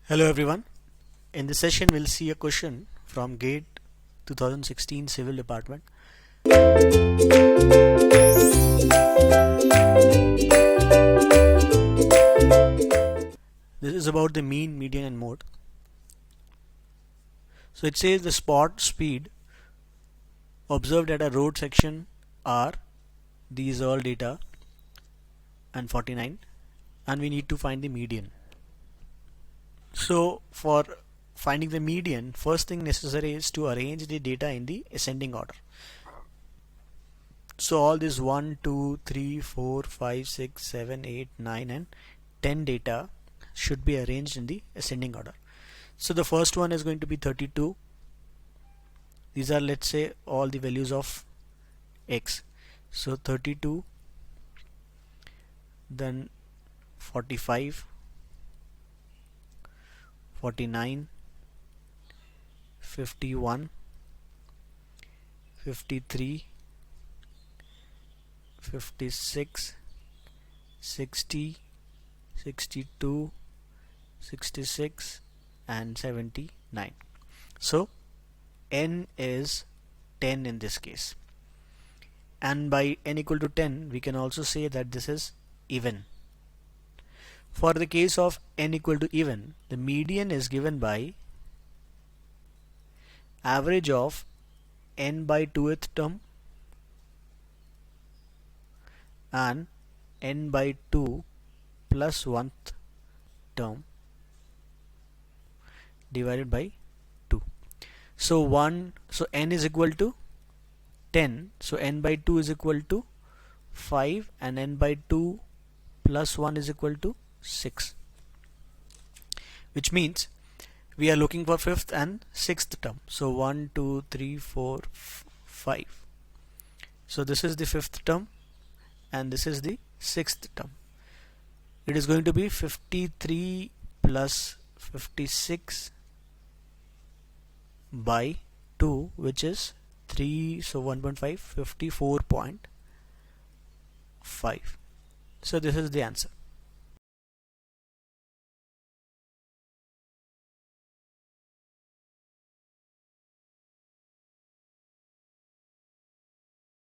Hello everyone. In this session we'll see a question from GATE 2016 Civil Department. This is about the mean, median and mode. So it says the spot speed observed at a road section are these all data and 49, and we need to find the median. So for finding the median, first thing necessary is to arrange the data in the ascending order. So all this 1, 2, 3, 4, 5, 6, 7, 8, 9 and 10 data should be arranged in the ascending order. So the first one is going to be 32. These are, let's say, all the values of x. So 32, then 45, 49, 51, 53, 56, 60, 62, 66 and 79. So n is 10 in this case, and by n equal to 10 we can also say that this is even. For the case of n equal to even, the median is given by average of n by 2th term and n by 2 plus 1th term divided by 2. So n is equal to 10, so n by 2 is equal to 5 and n by 2 plus 1 is equal to 6, which means we are looking for 5th and 6th term. So 1, 2, 3, 4, 5. So this is the 5th term and this is the 6th term. It is going to be 53 plus 56 by 2, which is 3, so 1.5, 54.5. So this is the answer.